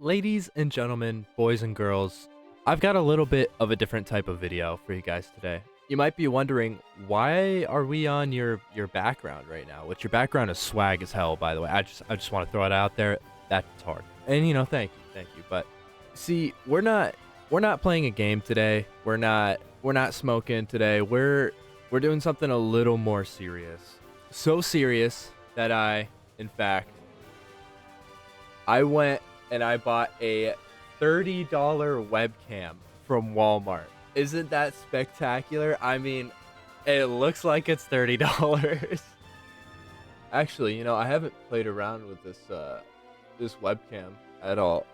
Ladies and gentlemen, boys and girls, I've got a little bit of a different type of video for you guys today. You might be wondering, why are we on your background right now? Which your background is swag as hell, by the way. I just want to throw it out there. That's hard. And thank you. But see, we're not playing a game today. We're not smoking today. We're doing something a little more serious. So serious that in fact, I went and I bought a $30 webcam from Walmart. Isn't that spectacular? I mean, it looks like it's $30. Actually, I haven't played around with this webcam at all.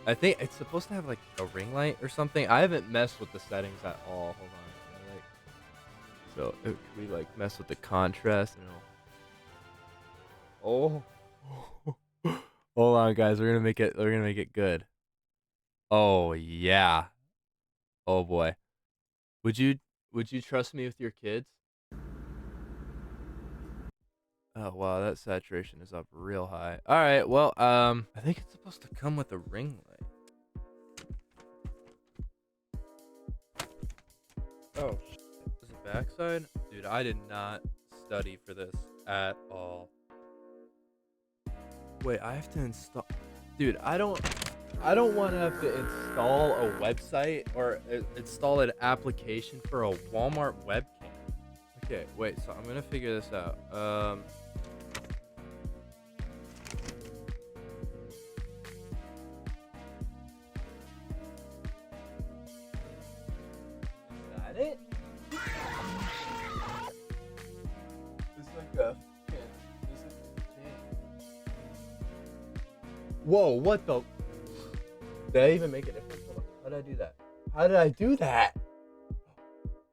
I think it's supposed to have like a ring light or something. I haven't messed with the settings at all. Hold on. So could we like mess with the contrast? Oh. Hold on, guys. We're gonna make it good. Oh yeah. Oh boy. Would you trust me with your kids? Oh wow, that saturation is up real high. All right. Well, I think it's supposed to come with a ring light. Oh, is it backside? Dude, I did not study for this at all. Wait, I have to install. Dude, I don't want to have to install a website or install an application for a Walmart webcam. Okay, wait, so I'm gonna figure this out. Is that it? It's like a Whoa, what the? Did I even make a difference? How did I do that? How did I do that?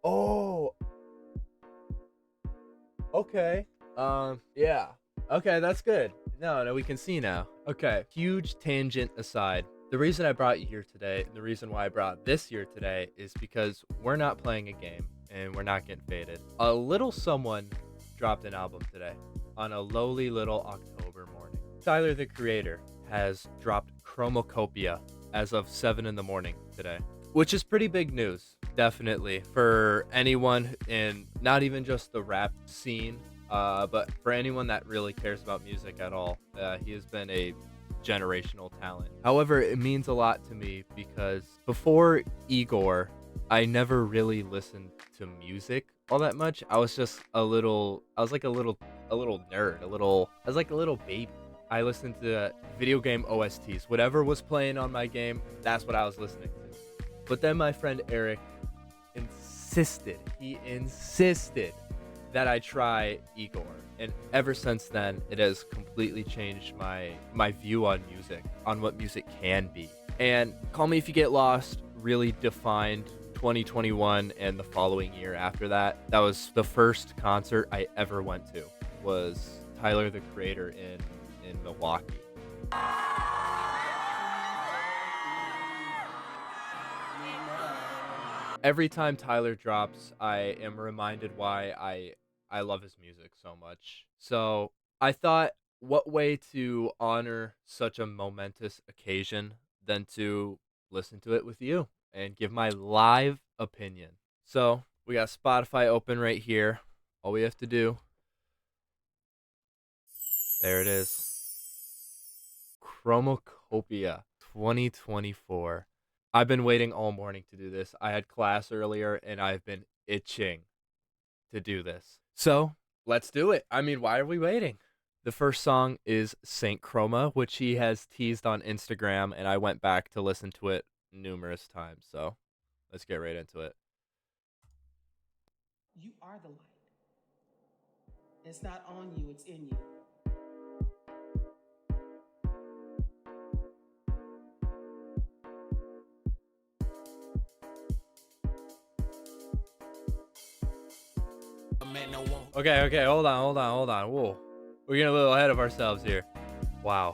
Oh. Okay. Yeah. Okay, that's good. No, we can see now. Okay, huge tangent aside. The reason I brought you here today, and the reason why I brought this here today, is because we're not playing a game, and we're not getting faded. A little someone dropped an album today, on a lowly little October morning. Tyler, the creator, has dropped Chromakopia as of 7 in the morning today, which is pretty big news, definitely, for anyone in not even just the rap scene, but for anyone that really cares about music at all. He has been a generational talent. However, it means a lot to me because before Igor, I never really listened to music all that much. I was like a little nerd, I was like a little baby. I listened to video game OSTs. Whatever was playing on my game, that's what I was listening to. But then my friend Eric insisted that I try Igor. And ever since then, it has completely changed my view on music, on what music can be. And Call Me If You Get Lost really defined 2021 and the following year after that. That was the first concert I ever went to, was Tyler, the Creator, in Milwaukee. Every time Tyler drops, I am reminded why I love his music so much. So I thought, what way to honor such a momentous occasion than to listen to it with you and give my live opinion. So we got Spotify open right here. All we have to do, there it is. Chromakopia 2024. I've been waiting all morning to do this. I had class earlier and I've been itching to do this. So let's do it. I mean, why are we waiting? The first song is Saint Chroma, which he has teased on Instagram, and I went back to listen to it numerous times. So let's get right into it. You are the light. It's not on you, it's in you. Okay, hold on. Whoa. We're getting a little ahead of ourselves here. Wow.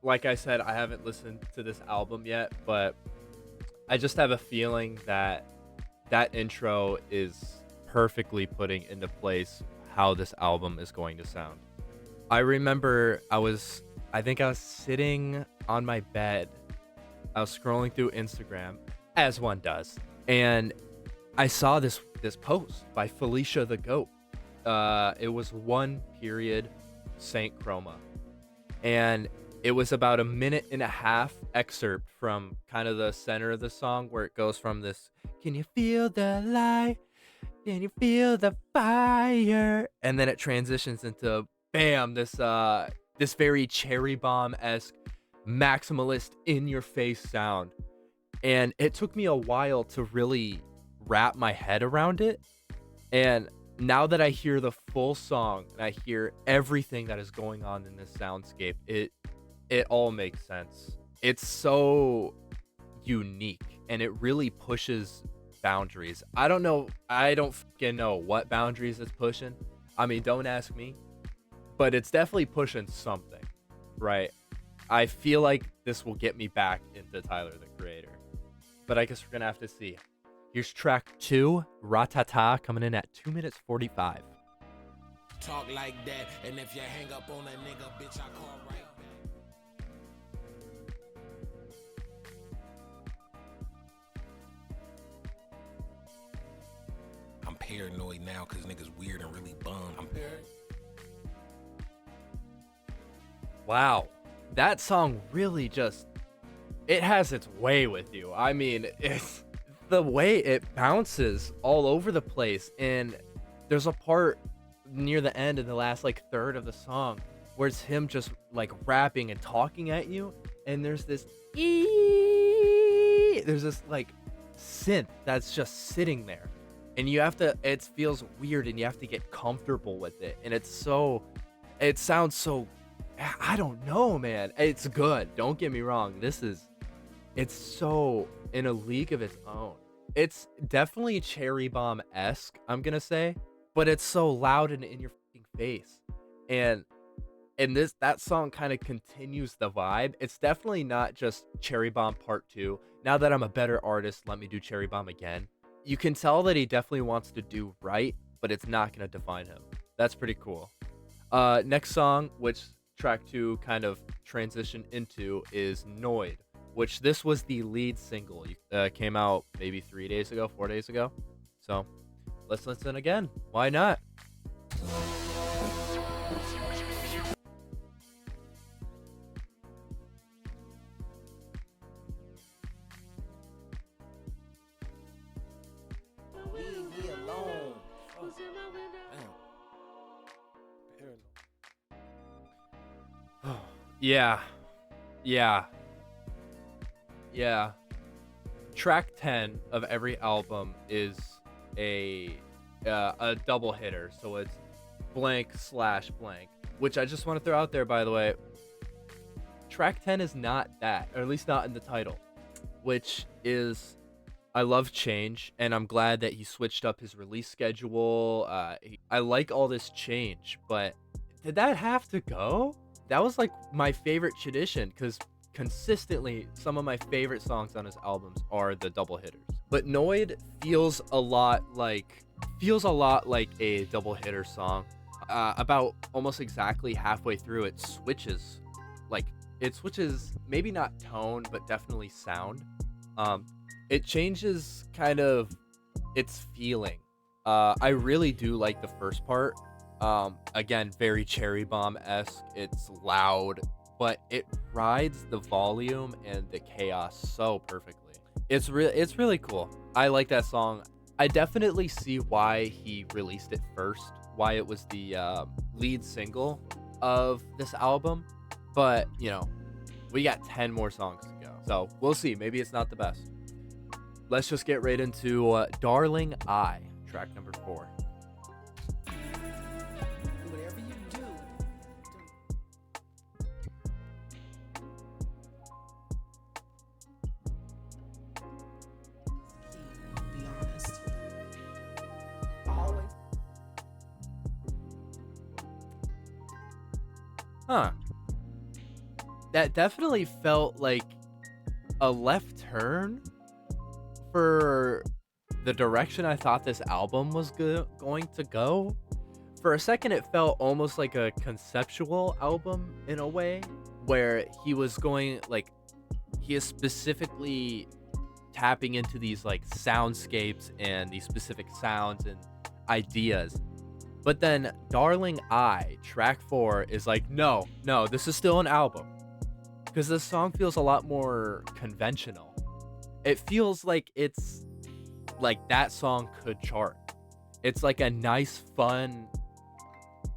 Like I said, I haven't listened to this album yet, but I just have a feeling that intro is perfectly putting into place how this album is going to sound. I remember I I think I was sitting on my bed. I was scrolling through Instagram, as one does, and I saw this post by Felicia the Goat. It was one period Saint Chroma, and it was about a minute and a half excerpt from kind of the center of the song where it goes from this, "Can you feel the light? Can you feel the fire?" And then it transitions into bam, this very cherry bomb-esque maximalist in your face sound. And it took me a while to really wrap my head around it. And now that I hear the full song and I hear everything that is going on in this soundscape, it all makes sense. It's so unique and it really pushes boundaries. I don't know. I don't fucking know what boundaries it's pushing. I mean, don't ask me, but it's definitely pushing something, right? I feel like this will get me back into Tyler the Creator, but I guess we're gonna have to see. Here's track 2, Ratata, coming in at 2 minutes 45. Talk like that, and if you hang up on a nigga, bitch, I call right back. I'm paranoid now because niggas weird and really bummed. I'm paranoid. Wow, that song really just, it has its way with you. I mean, it's the way it bounces all over the place, and there's a part near the end in the last like third of the song where it's him just like rapping and talking at you, and there's this there's this like synth that's just sitting there, and you have to, it feels weird and you have to get comfortable with it, and it sounds so, I don't know, man. It's good, don't get me wrong. It's so in a league of its own. It's definitely cherry bomb-esque, I'm gonna say, but it's so loud and in your fucking face. And that song kind of continues the vibe. It's definitely not just Cherry Bomb Part 2. Now that I'm a better artist, let me do Cherry Bomb again. You can tell that he definitely wants to do right, but it's not gonna define him. That's pretty cool. Next song, which track 2 kind of transition into, is Noid, which this was the lead single. Came out maybe 4 days ago. So let's listen again. Why not? Leave me alone. Yeah. Track 10 of every album is a double hitter, so it's blank slash blank, which I just want to throw out there, by the way. Track 10 is not that, or at least not in the title, which is, I love change, and I'm glad that he switched up his release schedule. I like all this change, but did that have to go? That was like my favorite tradition, because consistently some of my favorite songs on his albums are the double hitters. But Noid feels a lot like a double hitter song. About almost exactly halfway through, it switches maybe not tone, but definitely sound. It changes kind of its feeling. I really do like the first part. Again, very Cherry Bomb-esque. It's loud, but it rides the volume and the chaos so perfectly. It's really cool. I like that song. I definitely see why he released it first, why it was the lead single of this album. But, you know, we got 10 more songs to go. So we'll see. Maybe it's not the best. Let's just get right into Darling I, track number 4. Whatever you do, be honest. Always. Huh. That definitely felt like a left turn for the direction I thought this album was going to go. For a second, it felt almost like a conceptual album in a way, where he was going like he is specifically tapping into these like soundscapes and these specific sounds and ideas. But then Darling I, track 4, is like, no, this is still an album. Because this song feels a lot more conventional. It feels like it's like that song could chart. It's like a nice, fun,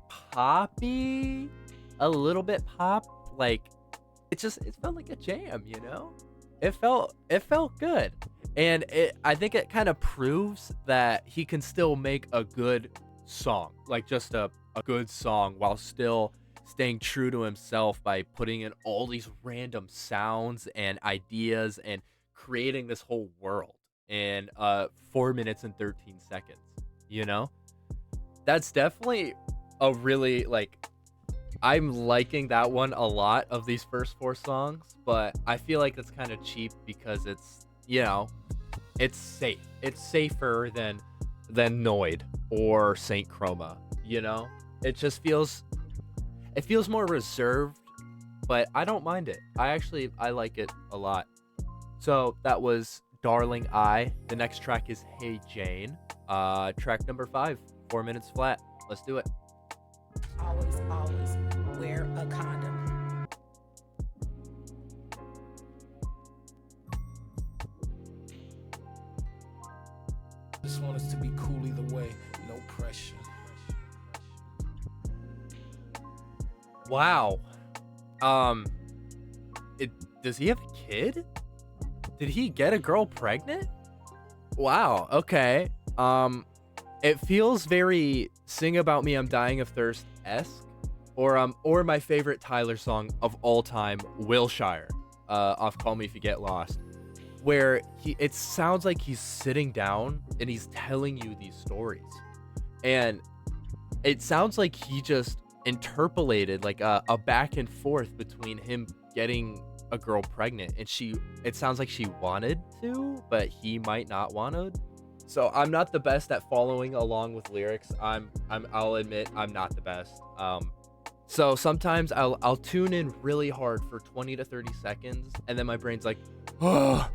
poppy, a little bit pop. Like it felt like a jam, you know? It felt good. And I think it kind of proves that he can still make a good song, like just a good song, while still staying true to himself by putting in all these random sounds and ideas and creating this whole world in 4 minutes and 13 seconds, you know? That's definitely a really, like, I'm liking that one a lot of these first 4 songs, but I feel like it's kind of cheap because it's, you know, it's safe. It's safer than Noid or Saint Chroma, you know? It just feels more reserved, but I don't mind it. I like it a lot. So that was Darling I. The next track is Hey Jane. Track number 5, 4 minutes flat. Let's do it. Always wear a condom. Just want us to be cool either way, no pressure. Wow. Does he have a kid? Did he get a girl pregnant? Wow. Okay. It feels very "Sing About Me, I'm Dying of Thirst"-esque, or my favorite Tyler song of all time, Wilshire, off Call Me If You Get Lost, where it sounds like he's sitting down and he's telling you these stories, and it sounds like he just interpolated like a back and forth between him getting a girl pregnant, and it sounds like she wanted to, but he might not want to. So I'm not the best at following along with lyrics. I'll admit I'm not the best. So sometimes I'll tune in really hard for 20 to 30 seconds, and then my brain's like, oh,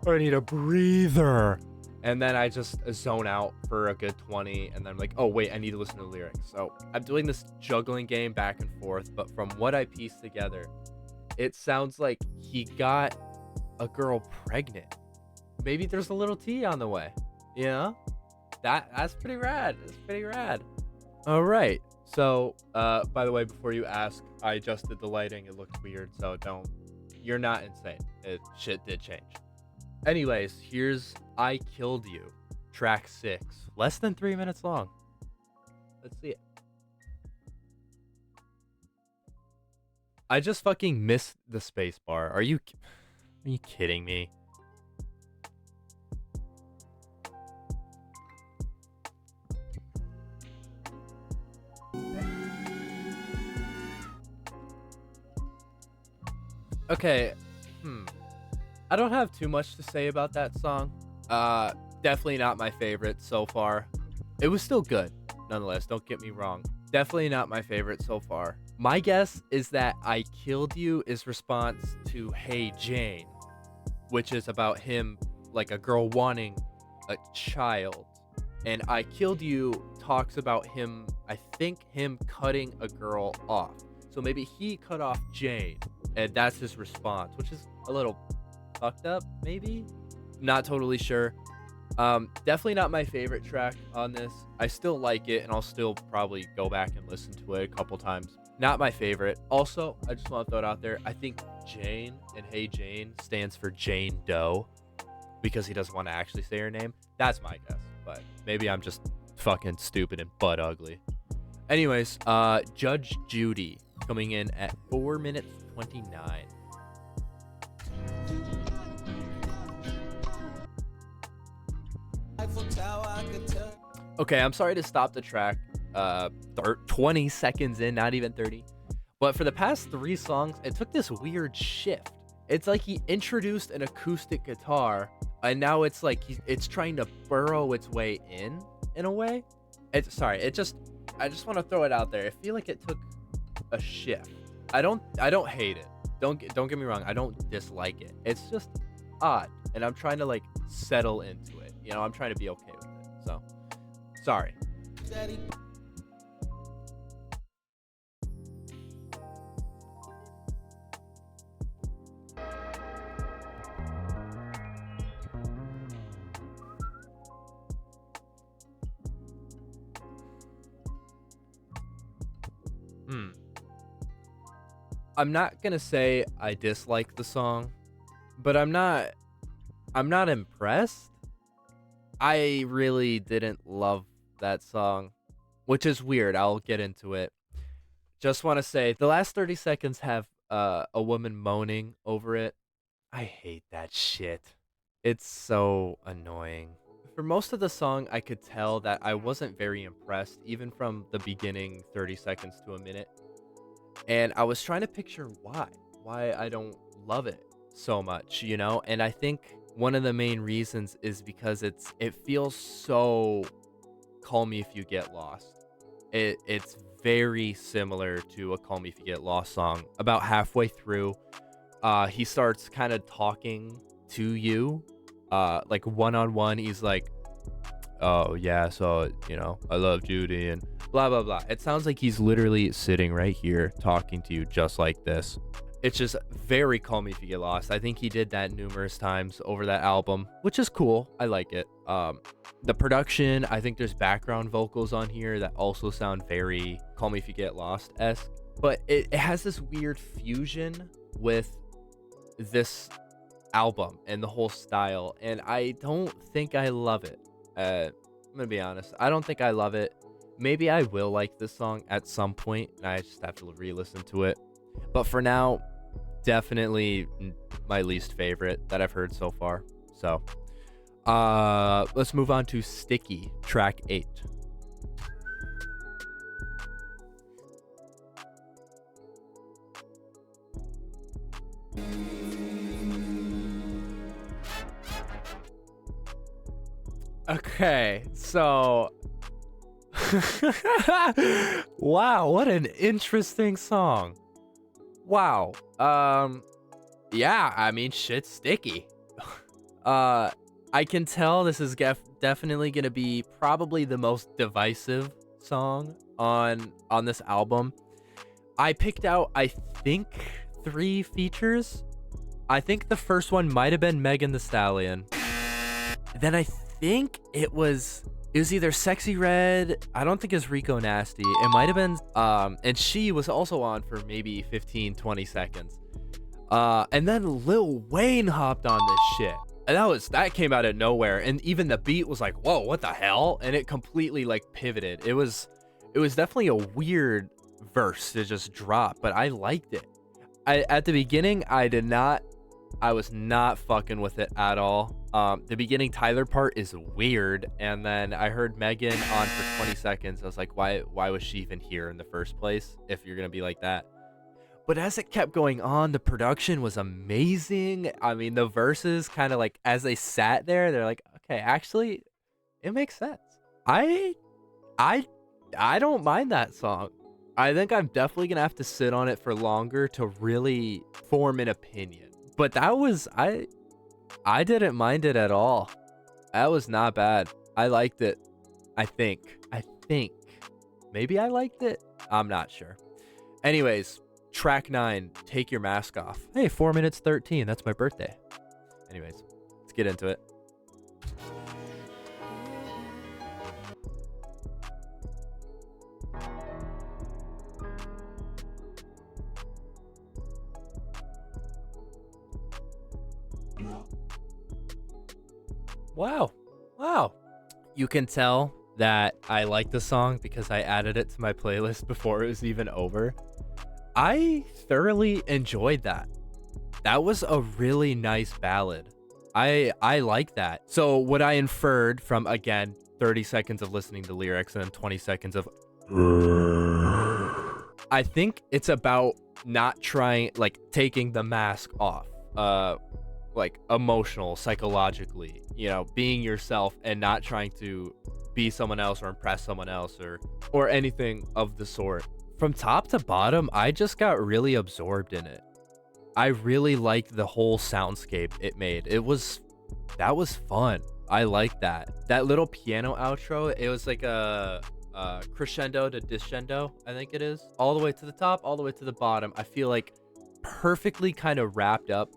I need a breather. And then I just zone out for a good 20, and then I'm like, oh wait, I need to listen to the lyrics. So I'm doing this juggling game back and forth, but from what I pieced together, it sounds like he got a girl pregnant. Maybe there's a little T on the way. You know? That's pretty rad. That's pretty rad. All right. So, by the way, before you ask, I adjusted the lighting. It looked weird, so you're not insane. Shit did change. Anyways, here's I Killed You, track 6. Less than 3 minutes long. Let's see it. I just fucking missed the space bar. Are you kidding me? Okay, I don't have too much to say about that song. Definitely not my favorite so far. It was still good, nonetheless, don't get me wrong. Definitely not my favorite so far. My guess is that I Killed You is response to Hey Jane, which is about him, like a girl wanting a child. And I Killed You talks about him, I think him cutting a girl off. So maybe he cut off Jane, and that's his response, which is a little fucked up, maybe? Not totally sure. Definitely not my favorite track on this. I still like it, and I'll still probably go back and listen to it a couple times. Not my favorite. Also, I just want to throw it out there. I think Jane and Hey Jane stands for Jane Doe because he doesn't want to actually say her name. That's my guess, but maybe I'm just fucking stupid and butt ugly. Anyways, Judge Judy coming in at 4 minutes 29. Okay, I'm sorry to stop the track 20 seconds in, not even 30. But for the past 3 songs, it took this weird shift. It's like he introduced an acoustic guitar, and now it's like it's trying to burrow its way in a way. I just want to throw it out there. I feel like it took a shift. I don't hate it. Don't get me wrong. I don't dislike it. It's just odd, and I'm trying to like settle into it. You know, I'm trying to be okay with it. So, sorry. Daddy. I'm not gonna say I dislike the song, but I'm not impressed. I really didn't love that song, which is weird. I'll get into it. Just want to say the last 30 seconds have a woman moaning over it. I hate that shit. It's so annoying. For most of the song, I could tell that I wasn't very impressed, even from the beginning 30 seconds to a minute. And I was trying to picture why I don't love it so much, you know? And I think one of the main reasons is because it feels so Call Me If You Get Lost. It's very similar to a Call Me If You Get Lost song. About halfway through, he starts kind of talking to you, like one-on-one. He's like, oh yeah, so you know, I love Judy and blah blah blah. It sounds like he's literally sitting right here talking to you just like this. It's just very Call Me If You Get Lost. I think he did that numerous times over that album, which is cool. I like it. The production, I think there's background vocals on here that also sound very Call Me If You Get Lost-esque, but it has this weird fusion with this album and the whole style, and I don't think I love it. I'm gonna be honest, I don't think I love it. Maybe I will like this song at some point, and I just have to re-listen to it. But for now, definitely my least favorite that I've heard so far. So, let's move on to Sticky, track 8. Okay, so wow, what an interesting song. Wow. Yeah, I mean, shit's sticky. I can tell this is definitely gonna be probably the most divisive song on this album. I picked out, I think, 3 features. I think the first one might have been Megan Thee Stallion. Then I think it was either Sexy Red. I don't think it's Rico Nasty. It might have been and she was also on for maybe 15-20 seconds. And then Lil Wayne hopped on this shit. And that came out of nowhere, and even the beat was like, whoa, what the hell? And it completely like pivoted. It was definitely a weird verse to just drop, but I liked it. At the beginning, I was not fucking with it at all. The beginning Tyler part is weird, and then I heard Megan on for 20 seconds. I was like, why was she even here in the first place if you're gonna be like that? But as it kept going on, the production was amazing. I mean, the verses kind of like, as they sat there, they're like, okay, actually, it makes sense. I don't mind that song. I think I'm definitely gonna have to sit on it for longer to really form an opinion. But that was, I didn't mind it at all. That was not bad. I liked it. I think. Maybe I liked it. I'm not sure. Anyways, track 9, Take Your Mask Off. Hey, 4 minutes 13. That's my birthday. Anyways, let's get into it. Wow. You can tell that I like the song because I added it to my playlist before it was even over. I thoroughly enjoyed that. That was a really nice ballad. I like that. So what I inferred from, again, 30 seconds of listening to lyrics and then 20 seconds of I think it's about not trying, like, taking the mask off. Like emotional, psychologically, you know, being yourself and not trying to be someone else or impress someone else or anything of the sort. From top to bottom, I just got really absorbed in it. I really liked the whole soundscape it made. That was fun. I like that. That little piano outro, it was like a crescendo to descendo, I think it is. All the way to the top, all the way to the bottom. I feel like perfectly kind of wrapped up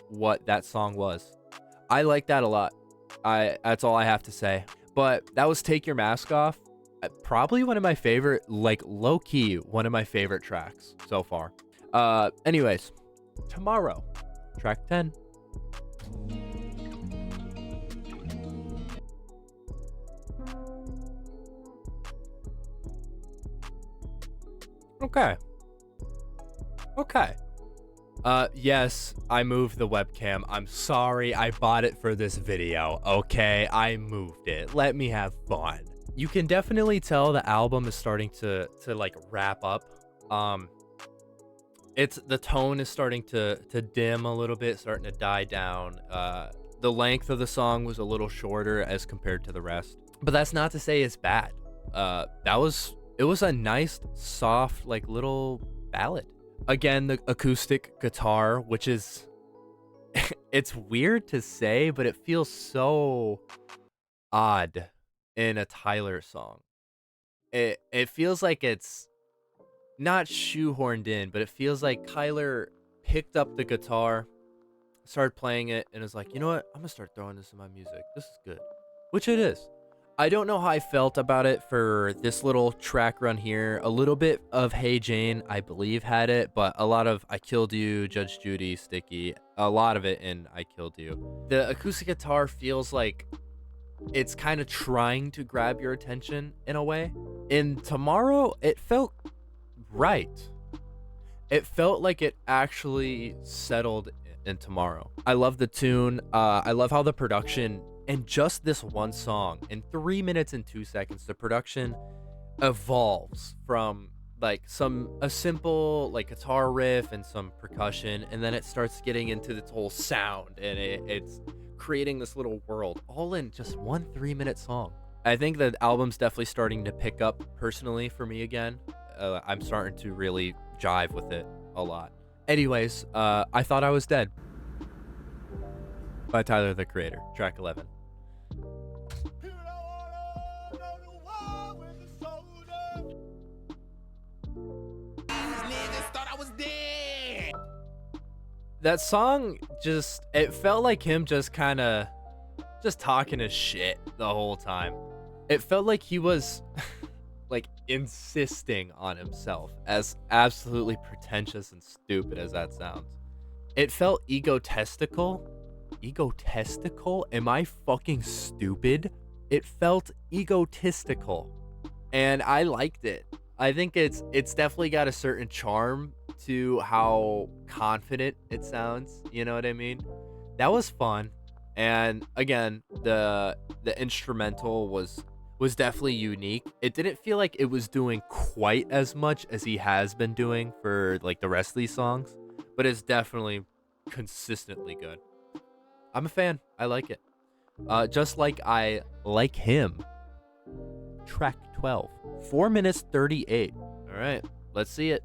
what that song was. I like that a lot. That's all I have to say. But that was Take Your Mask Off. Probably one of my favorite, like low key, one of my favorite tracks so far. Anyways, Tomorrow, track 10. Okay. Okay. Yes, I moved the webcam. I'm sorry, I bought it for this video, okay? I moved it. Let me have fun. You can definitely tell the album is starting to like wrap up. The tone is starting to dim a little bit, starting to die down. The length of the song was a little shorter as compared to the rest, but that's not to say it's bad. It was a nice, soft, like little ballad. Again, the acoustic guitar, which is, it's weird to say, but it feels so odd in a Tyler song. It feels like it's not shoehorned in, but it feels like Tyler picked up the guitar, started playing it, and is like, you know what? I'm gonna start throwing this in my music. This is good, which it is. I don't know how I felt about it for this little track run here. A little bit of Hey Jane, I believe, had it, but a lot of I Killed You, Judge Judy, Sticky, a lot of it in I Killed You. The acoustic guitar feels like it's kind of trying to grab your attention in a way. In Tomorrow, it felt right. It felt like it actually settled in Tomorrow. I love the tune. I love how the production, in just this one song, in 3 minutes and 2 seconds, the production evolves from like a simple like guitar riff and some percussion, and then it starts getting into this whole sound, and it's creating this little world all in just one 3-minute song. I think the album's definitely starting to pick up personally for me again. I'm starting to really jive with it a lot. Anyways, I Thought I Was Dead by Tyler, the Creator, track 11. That song just, it felt like him just kind of just talking his shit the whole time. It felt like he was like insisting on himself, as absolutely pretentious and stupid as that sounds. It felt egotistical. Egotistical? Am I fucking stupid? It felt egotistical, and I liked it. I think it's definitely got a certain charm to how confident it sounds. You know what I mean? That was fun. And again, the instrumental was definitely unique. It didn't feel like it was doing quite as much as he has been doing for like the rest of these songs, but it's definitely consistently good. I'm a fan. I like it. Just like I like him. Track 12. 4 minutes 38. All right, let's see it.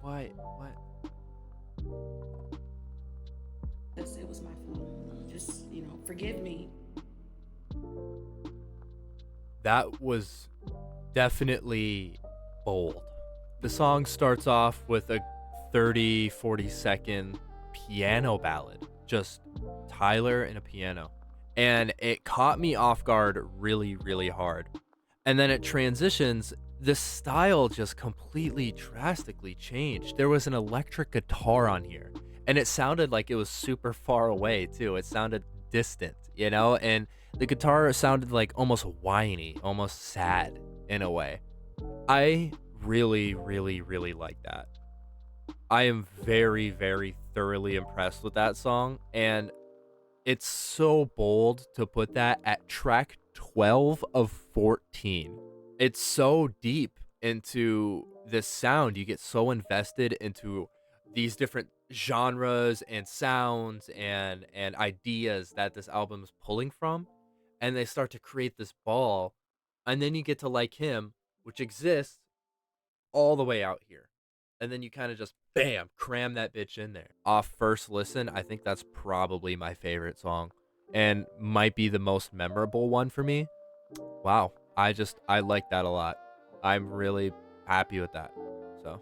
Why? What? It was my fault. Just, forgive me. That was definitely bold. The song starts off with a 30-40 second piano ballad, just Tyler and a piano, and it caught me off guard really, really hard. And then it transitions. The style just completely drastically changed. There was an electric guitar on here, and it sounded like it was super far away too. It sounded distant, and the guitar sounded like almost whiny, almost sad in a way. I really, really, really like that. I am very, very thoroughly impressed with that song, and it's so bold to put that at track 12 of 14. It's so deep into the sound. You get so invested into these different genres and sounds and ideas that this album is pulling from, and they start to create this ball, and then you get to like him, which exists all the way out here. And then you kind of just, bam, cram that bitch in there. Off first listen, I think that's probably my favorite song and might be the most memorable one for me. Wow. I like that a lot. I'm really happy with that. So,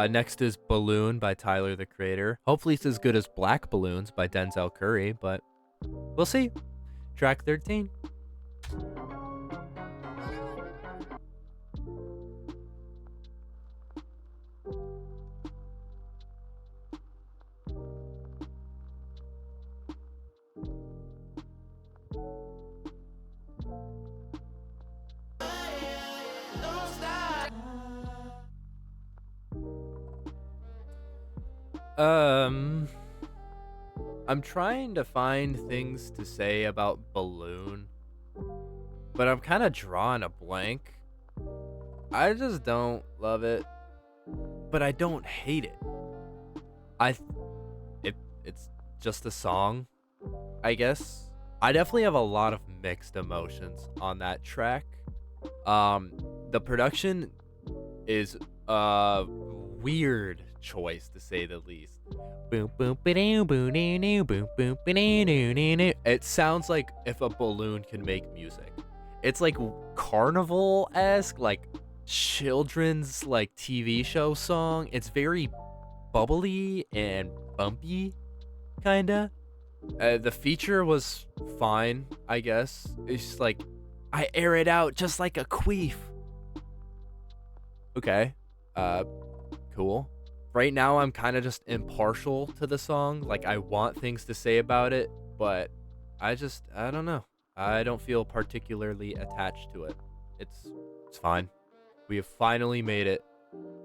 next is Balloon by Tyler, the Creator. Hopefully it's as good as Black Balloons by Denzel Curry, but we'll see. Track 13. I'm trying to find things to say about Balloon, but I'm kind of drawing a blank. I just don't love it, but I don't hate it. I it's just a song, I guess. I definitely have a lot of mixed emotions on that track. The production is a weird choice to say the least. It sounds like if a balloon can make music. It's like carnival-esque, like children's like TV show song. It's very bubbly and bumpy, kinda. The feature was fine, I guess. It's just like, I air it out just like a queef. Okay. Cool. Right now, I'm kind of just impartial to the song. Like, I want things to say about it, but I don't know. I don't feel particularly attached to it. It's fine. We have finally made it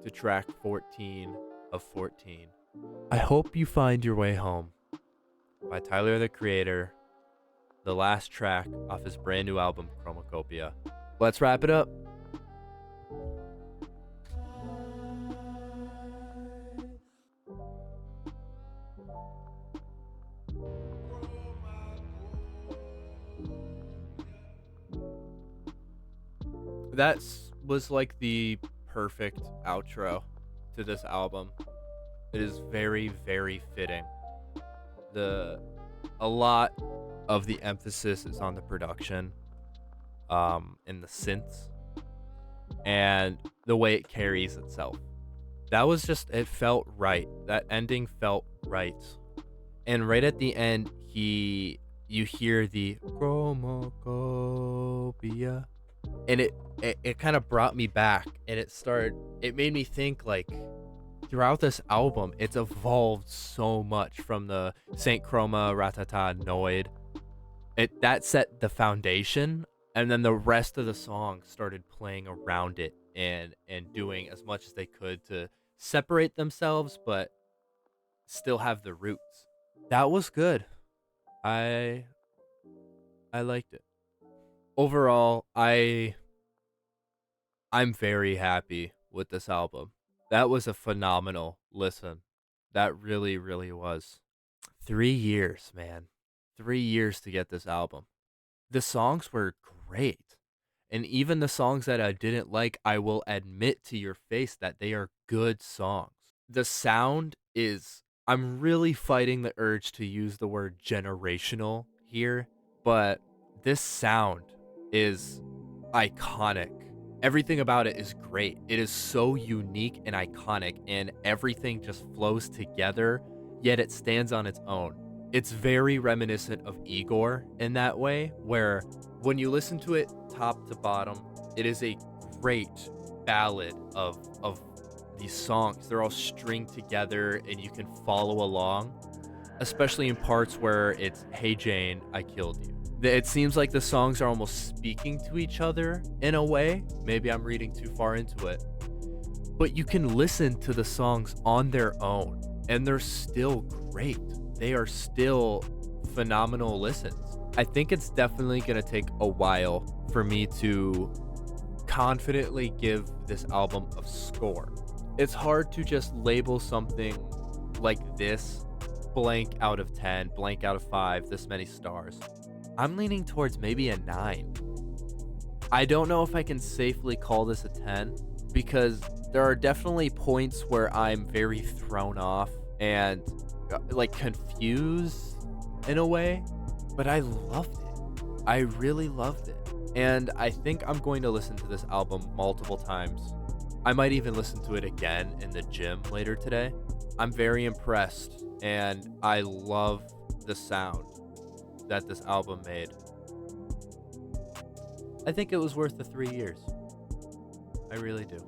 to track 14 of 14. I hope you find your way home by Tyler, the Creator, the last track off his brand new album, Chromakopia. Let's wrap it up. That was like the perfect outro to this album. It is very, very fitting. A lot of the emphasis is on the production, and the synths, and the way it carries itself. That was just, it felt right. That ending felt right. And right at the end, you hear the Chromakopia, and it kind of brought me back, and it made me think, like, throughout this album it's evolved so much from the Saint Chroma, Ratata and Noid. That set the foundation, and then the rest of the song started playing around it and doing as much as they could to separate themselves but still have the roots. That was good. I liked it. Overall, I'm very happy with this album. That was a phenomenal listen. That really, really was. 3 years, man. 3 years to get this album. The songs were great. And even the songs that I didn't like, I will admit to your face that they are good songs. The sound is, I'm really fighting the urge to use the word generational here, but this sound is iconic. Everything about it is great. It is so unique and iconic, and everything just flows together, yet it stands on its own. It's very reminiscent of Igor in that way, where when you listen to it top to bottom, it is a great ballad of these songs. They're all stringed together and you can follow along, especially in parts where it's, "Hey Jane, I killed you." It seems like the songs are almost speaking to each other in a way. Maybe I'm reading too far into it. But you can listen to the songs on their own, and they're still great. They are still phenomenal listens. I think it's definitely going to take a while for me to confidently give this album a score. It's hard to just label something like this blank out of 10, blank out of 5, this many stars. I'm leaning towards maybe a 9. I don't know if I can safely call this a 10 because there are definitely points where I'm very thrown off and like confused in a way, but I loved it. I really loved it. And I think I'm going to listen to this album multiple times. I might even listen to it again in the gym later today. I'm very impressed and I love the sound that this album made. I think it was worth the 3 years. I really do.